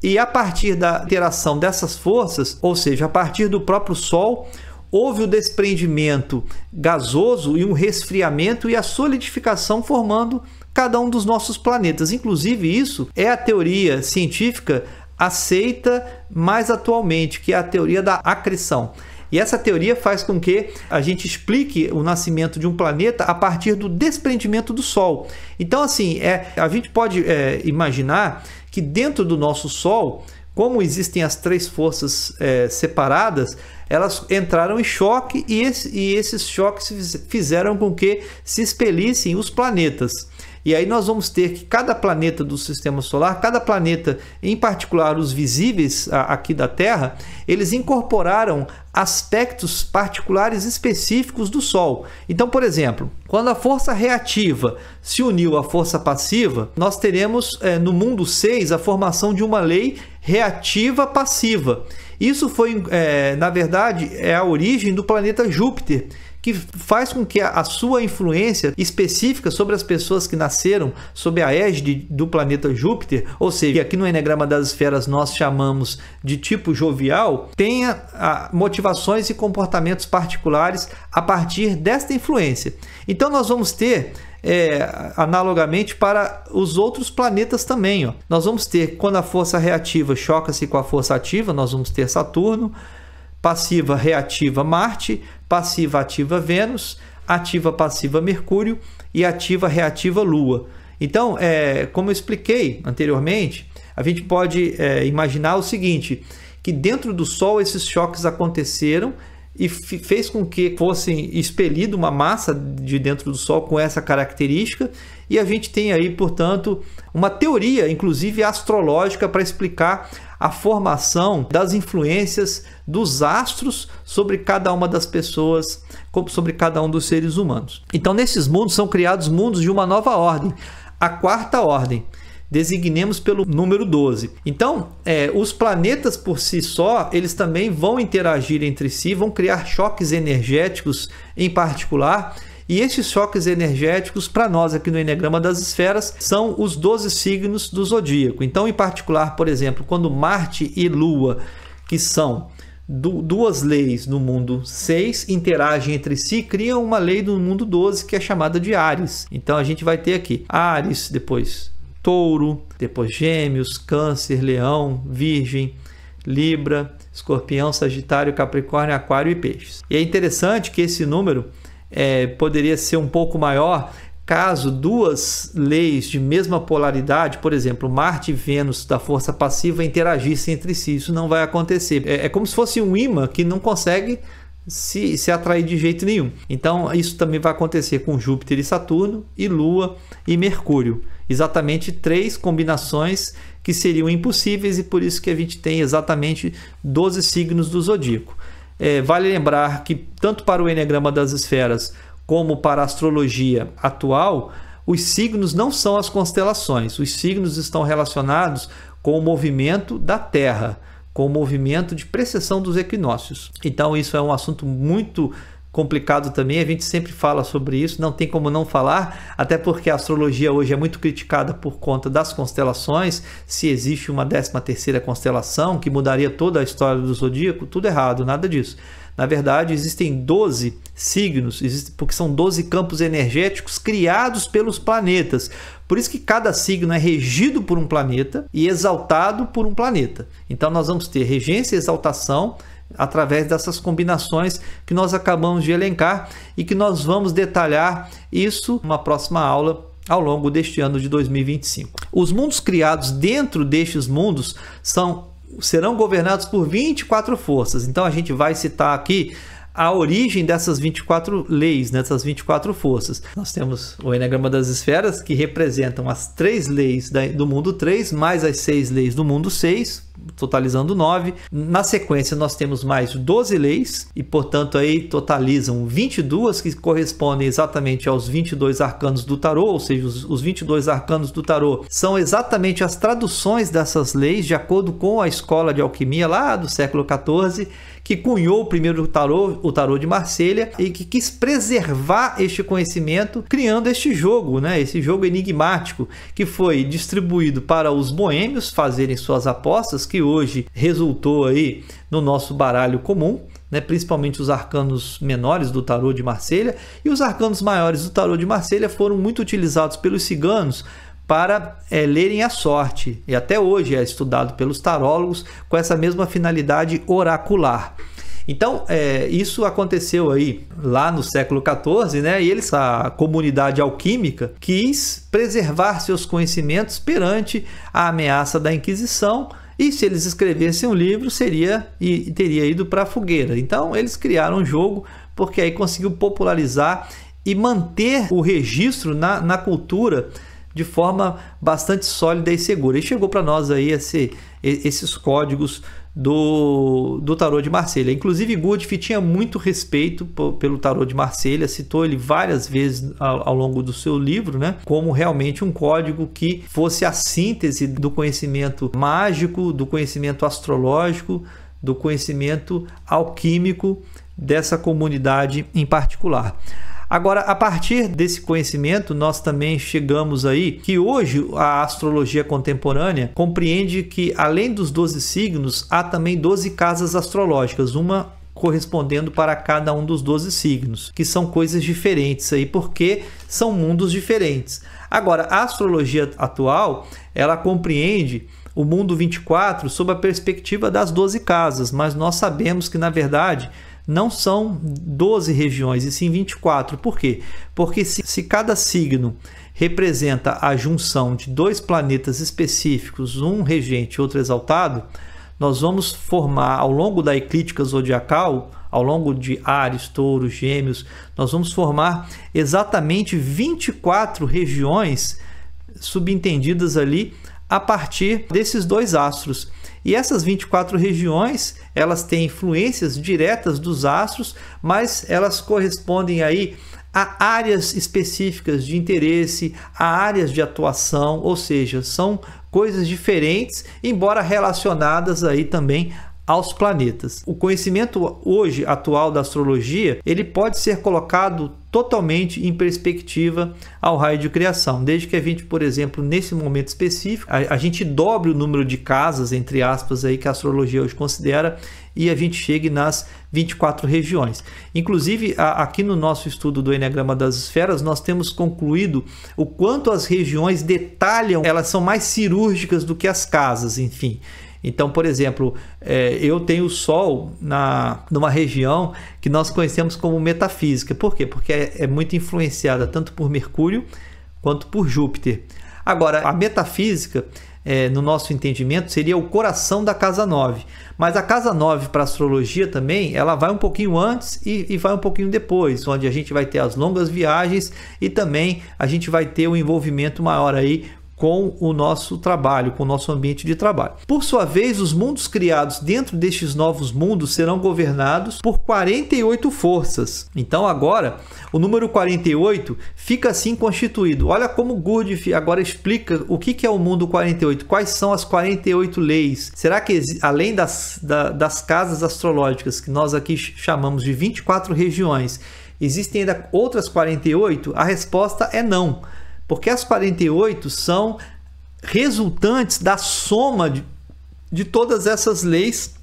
E a partir da interação dessas forças, ou seja, a partir do próprio Sol, houve o desprendimento gasoso e um resfriamento e a solidificação formando cada um dos nossos planetas. Inclusive, isso é a teoria científica aceita mais atualmente, que é a teoria da acreção. E essa teoria faz com que a gente explique o nascimento de um planeta a partir do desprendimento do Sol. Então, assim, a gente pode imaginar que dentro do nosso Sol, como existem as 3 forças separadas, elas entraram em choque e esses choques fizeram com que se expelissem os planetas. E aí nós vamos ter que cada planeta do Sistema Solar, cada planeta, em particular os visíveis aqui da Terra, eles incorporaram aspectos particulares específicos do Sol. Então, por exemplo, quando a força reativa se uniu à força passiva, nós teremos no mundo 6 a formação de uma lei reativa passiva. Isso foi, na verdade, a origem do planeta Júpiter, que faz com que a sua influência específica sobre as pessoas que nasceram sob a égide do planeta Júpiter, ou seja, aqui no Eneagrama das Esferas nós chamamos de tipo jovial, tenha motivações e comportamentos particulares a partir desta influência. Então nós vamos ter, analogamente para os outros planetas também, ó. Nós vamos ter, quando a força reativa choca-se com a força ativa, nós vamos ter Saturno, passiva reativa Marte, passiva ativa Vênus, ativa passiva Mercúrio e ativa reativa Lua. Então, como eu expliquei anteriormente, a gente pode imaginar o seguinte, que dentro do Sol esses choques aconteceram e fez com que fosse expelida uma massa de dentro do Sol com essa característica, e a gente tem aí, portanto, uma teoria, inclusive astrológica, para explicar a formação das influências dos astros sobre cada uma das pessoas, sobre cada um dos seres humanos. Então, nesses mundos são criados mundos de uma nova ordem, a 4ª ordem. Designemos pelo número 12. Então, os planetas por si só, eles também vão interagir entre si, vão criar choques energéticos em particular, e esses choques energéticos, para nós aqui no Eneagrama das Esferas, são os 12 signos do zodíaco. Então, em particular, por exemplo, quando Marte e Lua, que são duas leis no mundo 6, interagem entre si, criam uma lei do mundo 12, que é chamada de Áries. Então, a gente vai ter aqui Áries, depois Touro, depois Gêmeos, Câncer, Leão, Virgem, Libra, Escorpião, Sagitário, Capricórnio, Aquário e Peixes. E é interessante que esse número poderia ser um pouco maior caso duas leis de mesma polaridade, por exemplo, Marte e Vênus da força passiva interagissem entre si. Isso não vai acontecer. É como se fosse um ímã que não consegue se atrair de jeito nenhum. Então isso também vai acontecer com Júpiter e Saturno, e Lua e Mercúrio. Exatamente 3 combinações que seriam impossíveis, e por isso que a gente tem exatamente 12 signos do zodíaco. Vale lembrar que tanto para o Eneagrama das Esferas como para a astrologia atual, os signos não são as constelações. Os signos estão relacionados com o movimento da Terra, com o movimento de precessão dos equinócios. Então isso é um assunto muito complicado também, a gente sempre fala sobre isso, não tem como não falar, até porque a astrologia hoje é muito criticada por conta das constelações. Se existe uma 13ª constelação que mudaria toda a história do zodíaco, tudo errado, nada disso. Na verdade, existem 12 signos, porque são 12 campos energéticos criados pelos planetas. Por isso que cada signo é regido por um planeta e exaltado por um planeta. Então nós vamos ter regência e exaltação através dessas combinações que nós acabamos de elencar, e que nós vamos detalhar isso numa próxima aula ao longo deste ano de 2025. Os mundos criados dentro destes mundos serão governados por 24 forças. Então a gente vai citar aqui a origem dessas 24 leis, dessas 24 forças. Nós temos o Eneagrama das Esferas, que representam as 3 leis do mundo 3, mais as 6 leis do mundo 6, totalizando 9. Na sequência, nós temos mais 12 leis, e portanto aí totalizam 22, que correspondem exatamente aos 22 arcanos do tarô, ou seja, os 22 arcanos do tarô são exatamente as traduções dessas leis, de acordo com a escola de alquimia lá do século XIV, que cunhou o primeiro tarô, o tarô de Marselha, e que quis preservar este conhecimento, criando este jogo, esse jogo enigmático, que foi distribuído para os boêmios fazerem suas apostas, que hoje resultou aí no nosso baralho comum, principalmente os arcanos menores do tarô de Marselha, e os arcanos maiores do tarô de Marselha foram muito utilizados pelos ciganos para lerem a sorte, e até hoje é estudado pelos tarólogos com essa mesma finalidade oracular. Então isso aconteceu aí lá no século XIV, e a comunidade alquímica quis preservar seus conhecimentos perante a ameaça da Inquisição, e se eles escrevessem um livro teria ido para a fogueira. Então eles criaram um jogo, porque aí conseguiu popularizar e manter o registro na cultura de forma bastante sólida e segura. E chegou para nós aí esses códigos do tarô de Marselha. Inclusive Gurdjieff tinha muito respeito pelo tarô de Marselha, citou ele várias vezes ao longo do seu livro, como realmente um código que fosse a síntese do conhecimento mágico, do conhecimento astrológico, do conhecimento alquímico dessa comunidade em particular. Agora, a partir desse conhecimento, nós também chegamos aí que hoje a astrologia contemporânea compreende que, além dos 12 signos, há também 12 casas astrológicas, uma correspondendo para cada um dos 12 signos, que são coisas diferentes aí, porque são mundos diferentes. Agora, a astrologia atual, ela compreende o mundo 24 sob a perspectiva das 12 casas, mas nós sabemos que, na verdade, não são 12 regiões, e sim 24. Por quê? Porque se cada signo representa a junção de 2 planetas específicos, um regente e outro exaltado, nós vamos formar, ao longo da eclíptica zodiacal, ao longo de Áries, Touro, Gêmeos, nós vamos formar exatamente 24 regiões subentendidas ali a partir desses 2 astros. E essas 24 regiões, elas têm influências diretas dos astros, mas elas correspondem aí a áreas específicas de interesse, a áreas de atuação, ou seja, são coisas diferentes, embora relacionadas aí também aos planetas. O conhecimento hoje atual da astrologia, ele pode ser colocado totalmente em perspectiva ao raio de criação, desde que a gente, por exemplo, nesse momento específico, a gente dobre o número de casas, entre aspas, aí, que a astrologia hoje considera, e a gente chegue nas 24 regiões. Inclusive, aqui no nosso estudo do Eneagrama das Esferas, nós temos concluído o quanto as regiões detalham, elas são mais cirúrgicas do que as casas, enfim. Então, por exemplo, eu tenho o Sol numa região que nós conhecemos como metafísica. Por quê? Porque é muito influenciada tanto por Mercúrio quanto por Júpiter. Agora, a metafísica, no nosso entendimento, seria o coração da casa 9. Mas a casa 9 para a astrologia também, ela vai um pouquinho antes e vai um pouquinho depois, onde a gente vai ter as longas viagens e também a gente vai ter um envolvimento maior aí com o nosso trabalho, com o nosso ambiente de trabalho. Por sua vez, os mundos criados dentro destes novos mundos serão governados por 48 forças. Então agora, o número 48 fica assim constituído. Olha como Gurdjieff agora explica o que é o mundo 48, quais são as 48 leis. Será que além das casas astrológicas, que nós aqui chamamos de 24 regiões, existem ainda outras 48? A resposta é não. Porque as 48 são resultantes da soma de todas essas leis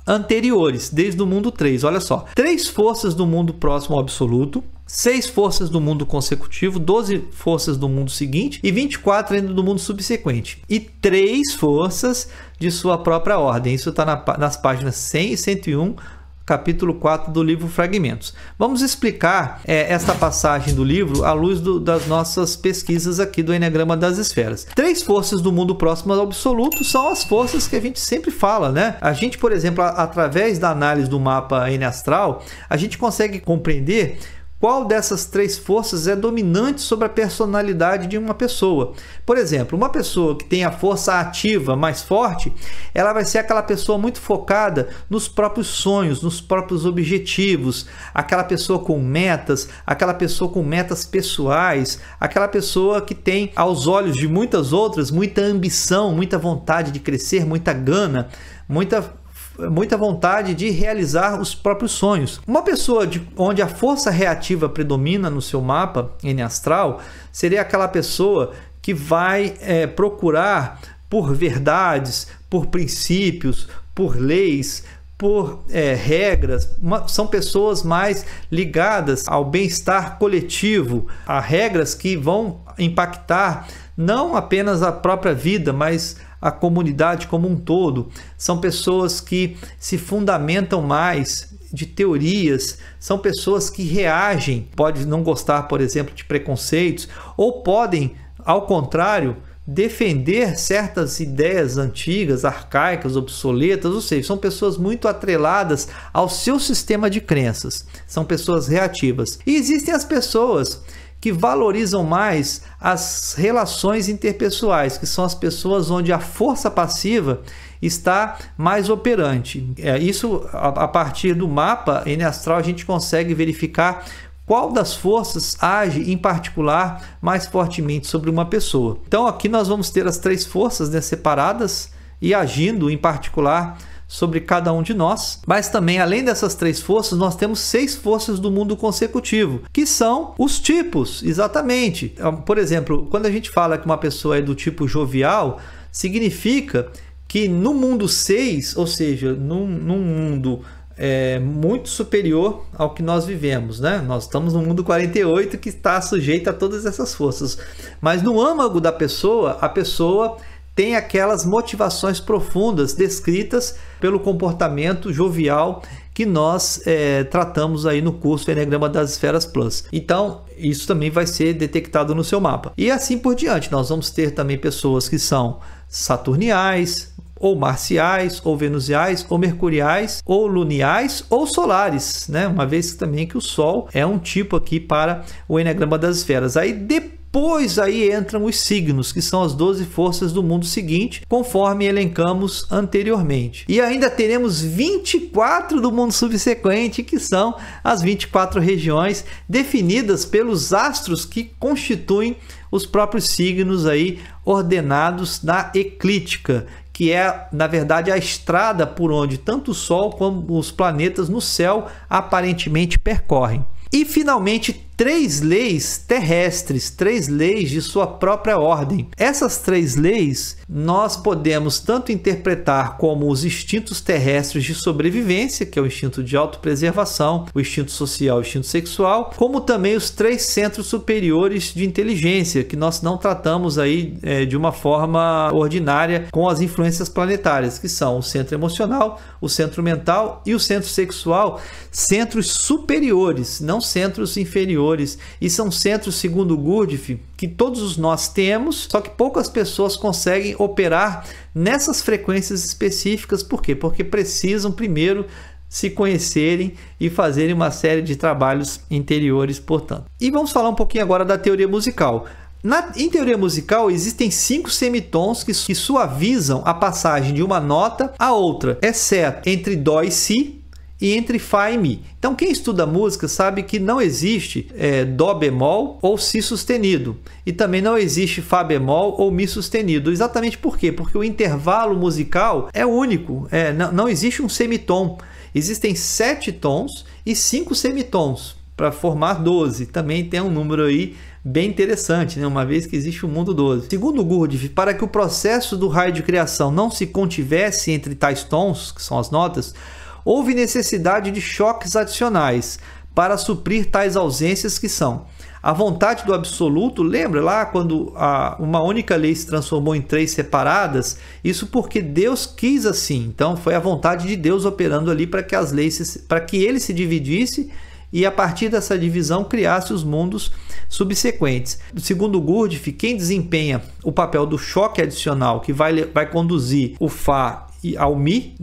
anteriores, desde o mundo 3. Olha só, 3 forças do mundo próximo ao absoluto, 6 forças do mundo consecutivo, 12 forças do mundo seguinte e 24 ainda do mundo subsequente. E 3 forças de sua própria ordem. Isso está nas páginas 100 e 101, capítulo 4 do livro Fragmentos. Vamos explicar esta passagem do livro à luz das nossas pesquisas aqui do Eneagrama das Esferas. 3 forças do mundo próximo ao absoluto são as forças que a gente sempre fala, né? A gente, por exemplo, através da análise do mapa Eneastral, a gente consegue compreender qual dessas 3 forças é dominante sobre a personalidade de uma pessoa. Por exemplo, uma pessoa que tem a força ativa mais forte, ela vai ser aquela pessoa muito focada nos próprios sonhos, nos próprios objetivos, aquela pessoa com metas, aquela pessoa com metas pessoais, aquela pessoa que tem, aos olhos de muitas outras, muita ambição, muita vontade de crescer, muita gana, muita vontade de realizar os próprios sonhos. Uma pessoa onde a força reativa predomina no seu mapa eneastral seria aquela pessoa que vai procurar por verdades, por princípios, por leis, por regras. São pessoas mais ligadas ao bem-estar coletivo, a regras que vão impactar não apenas a própria vida, mas a comunidade como um todo. São pessoas que se fundamentam mais de teorias, são pessoas que reagem, pode não gostar, por exemplo, de preconceitos, ou podem, ao contrário, defender certas ideias antigas, arcaicas, obsoletas, ou seja, são pessoas muito atreladas ao seu sistema de crenças, são pessoas reativas. E existem as pessoas que valorizam mais as relações interpessoais, que são as pessoas onde a força passiva está mais operante. Isso, a partir do mapa eneastral, a gente consegue verificar qual das forças age em particular mais fortemente sobre uma pessoa. Então aqui nós vamos ter as 3 forças, né, separadas e agindo em particular sobre cada um de nós, mas também, além dessas 3 forças, nós temos 6 forças do mundo consecutivo, que são os tipos, exatamente. Por exemplo, quando a gente fala que uma pessoa é do tipo jovial, significa que no mundo 6, ou seja, num mundo muito superior ao que nós vivemos, né? Nós estamos no mundo 48, que está sujeito a todas essas forças, mas no âmago da pessoa, a pessoa tem aquelas motivações profundas descritas pelo comportamento jovial que nós tratamos aí no curso Eneagrama das Esferas Plus. Então, isso também vai ser detectado no seu mapa. E assim por diante, nós vamos ter também pessoas que são saturniais, ou marciais, ou venusiais, ou mercuriais, ou luniais, ou solares, né? Uma vez também que o Sol é um tipo aqui para o Eneagrama das Esferas. Aí depois aí entram os signos, que são as 12 forças do mundo seguinte, conforme elencamos anteriormente. E ainda teremos 24 do mundo subsequente, que são as 24 regiões definidas pelos astros que constituem os próprios signos aí ordenados na eclíptica, que é, na verdade, a estrada por onde tanto o Sol como os planetas no céu aparentemente percorrem. E, finalmente, 3 leis terrestres, 3 leis de sua própria ordem. Essas 3 leis nós podemos tanto interpretar como os instintos terrestres de sobrevivência, que é o instinto de autopreservação, o instinto social, o instinto sexual, como também os 3 centros superiores de inteligência, que nós não tratamos aí de uma forma ordinária com as influências planetárias, que são o centro emocional, o centro mental e o centro sexual, centros superiores, não centros inferiores. E são centros, segundo Gurdjieff, que todos nós temos, só que poucas pessoas conseguem operar nessas frequências específicas. Por quê? Porque precisam primeiro se conhecerem e fazerem uma série de trabalhos interiores, portanto. E vamos falar um pouquinho agora da teoria musical. Em teoria musical existem 5 semitons que suavizam a passagem de uma nota a outra, exceto entre Dó e Si, e entre Fá e Mi. Então, quem estuda música sabe que não existe Dó bemol ou Si sustenido. E também não existe Fá bemol ou Mi sustenido. Exatamente por quê? Porque o intervalo musical é único. Não existe um semitom. Existem 7 tons e 5 semitons para formar 12. Também tem um número aí bem interessante, né? Uma vez que existe o mundo 12. Segundo Gurdjieff, para que o processo do raio de criação não se contivesse entre tais tons, que são as notas, houve necessidade de choques adicionais para suprir tais ausências, que são a vontade do absoluto. Lembra lá quando uma única lei se transformou em 3 separadas? Isso porque Deus quis assim. Então foi a vontade de Deus operando ali para que as leis, para que ele se dividisse e a partir dessa divisão criasse os mundos subsequentes. Segundo Gurdjieff, quem desempenha o papel do choque adicional, que vai conduzir o Fá e ao Mi,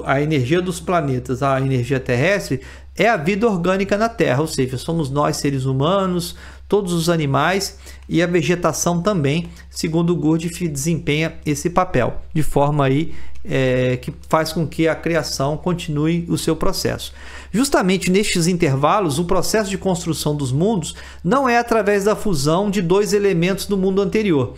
a energia dos planetas, a energia terrestre, é a vida orgânica na Terra, ou seja, somos nós seres humanos, todos os animais e a vegetação também, segundo Gurdjieff, desempenha esse papel, de forma aí que faz com que a criação continue o seu processo. Justamente nestes intervalos, o processo de construção dos mundos não é através da fusão de 2 elementos do mundo anterior.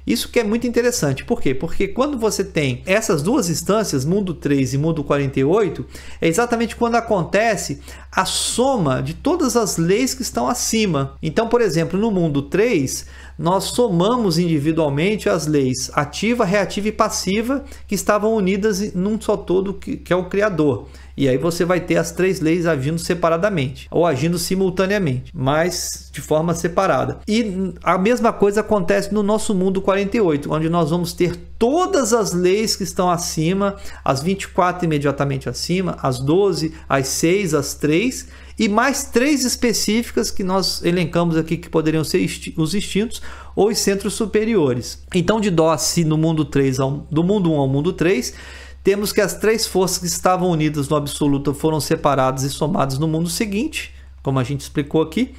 Isso que é muito interessante. Por quê? Porque quando você tem essas 2 instâncias, mundo 3 e mundo 48, é exatamente quando acontece a soma de todas as leis que estão acima. Então, por exemplo, no mundo 3, nós somamos individualmente as leis ativa, reativa e passiva que estavam unidas num só todo, que é o Criador. E aí você vai ter as 3 leis agindo separadamente ou agindo simultaneamente, mas de forma separada. E a mesma coisa acontece no nosso mundo 48, onde nós vamos ter todas as leis que estão acima, as 24 imediatamente acima, as 12, as 6, as 3 e mais 3 específicas que nós elencamos aqui, que poderiam ser os instintos ou os centros superiores. Então, de Dó a Si no mundo 3, do mundo 1 ao mundo 3, temos que as 3 forças que estavam unidas no absoluto foram separadas e somadas no mundo seguinte, como a gente explicou aqui.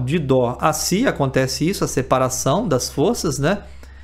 De Dó a Si acontece isso, a separação das forças, né?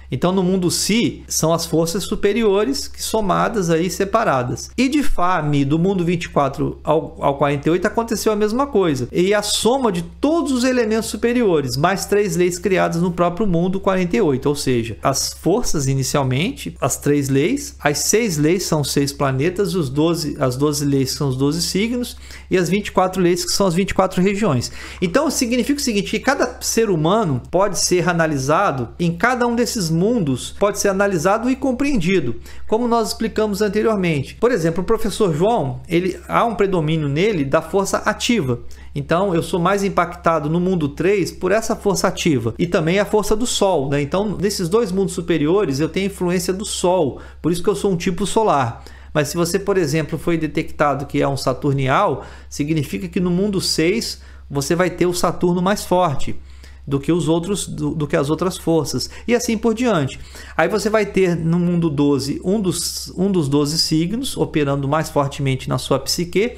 Então, no mundo Si, são as forças superiores que somadas aí separadas. E de Fá, Mi, do mundo 24 ao 48, aconteceu a mesma coisa. E a soma de todos os elementos superiores, mais 3 leis criadas no próprio mundo 48. Ou seja, as forças inicialmente, as 3 leis, as 6 leis são 6 planetas, as 12 leis são os 12 signos, e as 24 leis que são as 24 regiões. Então, significa o seguinte, que cada ser humano pode ser analisado em cada um desses mundos, pode ser analisado e compreendido, como nós explicamos anteriormente. Por exemplo, o professor João, há um predomínio nele da força ativa. Então, eu sou mais impactado no mundo 3 por essa força ativa e também a força do Sol, né? Então, nesses 2 mundos superiores, eu tenho influência do Sol, por isso que eu sou um tipo solar. Mas se você, por exemplo, foi detectado que é um saturnial, significa que no mundo 6 você vai ter o Saturno mais forte do que os outros, do que as outras forças, e assim por diante. Aí você vai ter no mundo 12 um dos 12 signos operando mais fortemente na sua psique.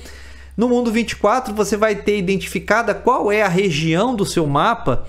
No mundo 24 você vai ter identificada qual é a região do seu mapa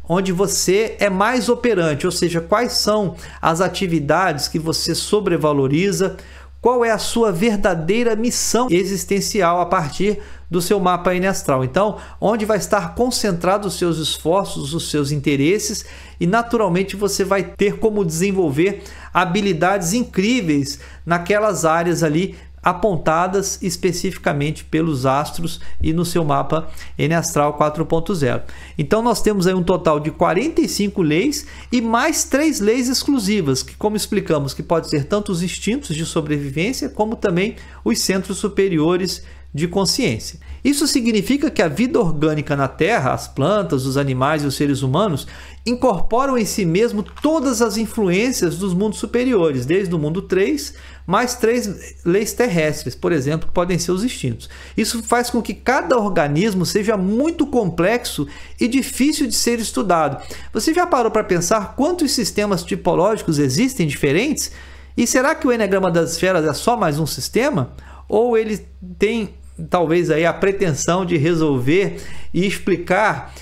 onde você é mais operante, ou seja, quais são as atividades que você sobrevaloriza, qual é a sua verdadeira missão existencial a partir do seu mapa N astral. Então, onde vai estar concentrado os seus esforços, os seus interesses, e naturalmente você vai ter como desenvolver habilidades incríveis naquelas áreas ali apontadas especificamente pelos astros e no seu mapa N astral 4.0. Então nós temos aí um total de 45 leis e mais 3 leis exclusivas, que, como explicamos, que pode ser tanto os instintos de sobrevivência como também os centros superiores de consciência. Isso significa que a vida orgânica na Terra, as plantas, os animais e os seres humanos, incorporam em si mesmo todas as influências dos mundos superiores, desde o mundo 3, mais 3 leis terrestres, por exemplo, que podem ser os instintos. Isso faz com que cada organismo seja muito complexo e difícil de ser estudado. Você já parou para pensar quantos sistemas tipológicos existem diferentes? E será que o Eneagrama das Esferas é só mais um sistema? Ou ele tem talvez aí a pretensão de resolver e explicar,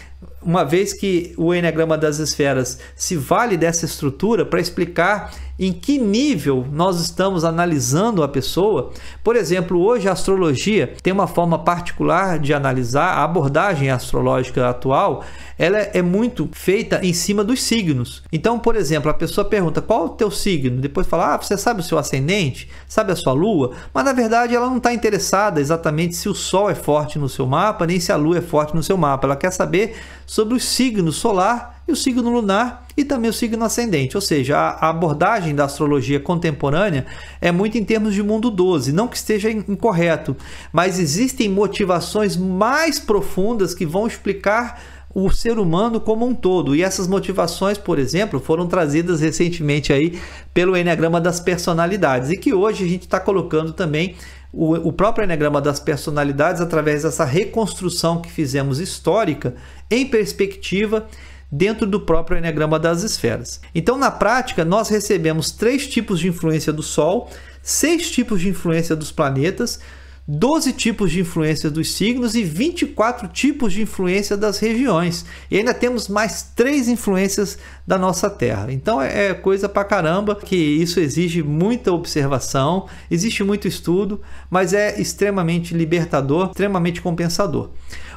uma vez que o Eneagrama das Esferas se vale dessa estrutura para explicar em que nível nós estamos analisando a pessoa. Por exemplo, hoje a astrologia tem uma forma particular de analisar. A abordagem astrológica atual, ela é muito feita em cima dos signos. Então, por exemplo, a pessoa pergunta qual é o teu signo, depois fala, você sabe o seu ascendente, sabe a sua lua, mas na verdade ela não está interessada exatamente se o sol é forte no seu mapa, nem se a lua é forte no seu mapa. Ela quer saber sobre o signo solar e o signo lunar e também o signo ascendente. Ou seja, a abordagem da astrologia contemporânea é muito em termos de mundo 12, não que esteja incorreto, mas existem motivações mais profundas que vão explicar o ser humano como um todo. E essas motivações, por exemplo, foram trazidas recentemente aí pelo Eneagrama das Personalidades, e que hoje a gente está colocando também o próprio Eneagrama das Personalidades através dessa reconstrução que fizemos histórica em perspectiva dentro do próprio Eneagrama das Esferas. Então, na prática, nós recebemos 3 tipos de influência do Sol, 6 tipos de influência dos planetas, 12 tipos de influência dos signos e 24 tipos de influência das regiões. E ainda temos mais 3 influências da nossa Terra. Então é coisa pra caramba, que isso exige muita observação, existe muito estudo, mas é extremamente libertador, extremamente compensador.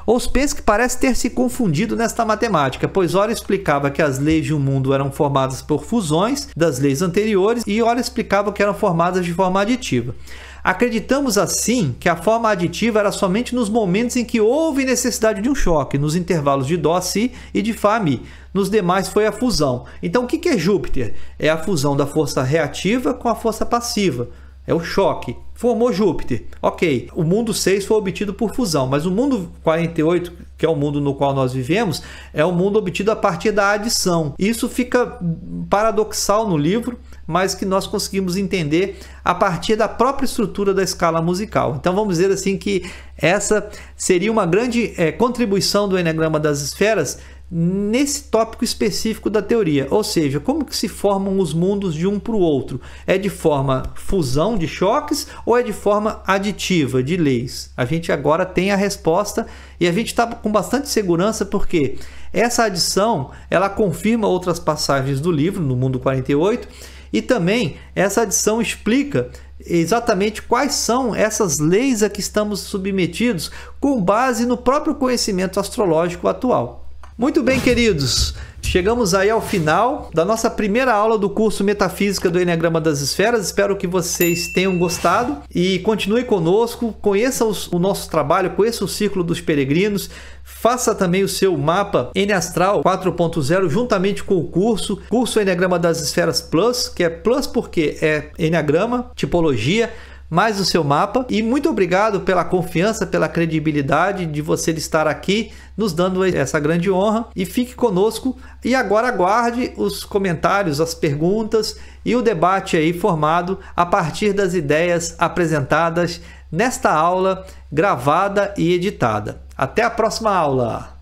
Ouspensky parece ter se confundido nesta matemática, pois ora explicava que as leis de um mundo eram formadas por fusões das leis anteriores e ora explicava que eram formadas de forma aditiva. Acreditamos assim que a forma aditiva era somente nos momentos em que houve necessidade de um choque, nos intervalos de Dó, Si e de Fá, Mi. Nos demais foi a fusão. Então o que é Júpiter? É a fusão da força reativa com a força passiva. É o choque. Formou Júpiter. Ok, o mundo 6 foi obtido por fusão, mas o mundo 48, que é o mundo no qual nós vivemos, é um mundo obtido a partir da adição. Isso fica paradoxal no livro, mas que nós conseguimos entender a partir da própria estrutura da escala musical. Então vamos dizer assim que essa seria uma grande contribuição do Eneagrama das Esferas nesse tópico específico da teoria, ou seja, como que se formam os mundos de um para o outro? É de forma fusão de choques ou é de forma aditiva de leis? A gente agora tem a resposta e a gente está com bastante segurança, porque essa adição ela confirma outras passagens do livro, no mundo 48, e também essa adição explica exatamente quais são essas leis a que estamos submetidos com base no próprio conhecimento astrológico atual. Muito bem, queridos, chegamos aí ao final da nossa primeira aula do curso Metafísica do Eneagrama das Esferas. Espero que vocês tenham gostado e continue conosco, conheça o nosso trabalho, conheça o Círculo dos Peregrinos, faça também o seu mapa N Astral 4.0 juntamente com o curso Eneagrama das Esferas Plus, que é Plus porque é Eneagrama, tipologia, mais o seu mapa. E muito obrigado pela confiança, pela credibilidade de você estar aqui nos dando essa grande honra, e fique conosco. E agora aguarde os comentários, as perguntas e o debate aí formado a partir das ideias apresentadas nesta aula gravada e editada. Até a próxima aula!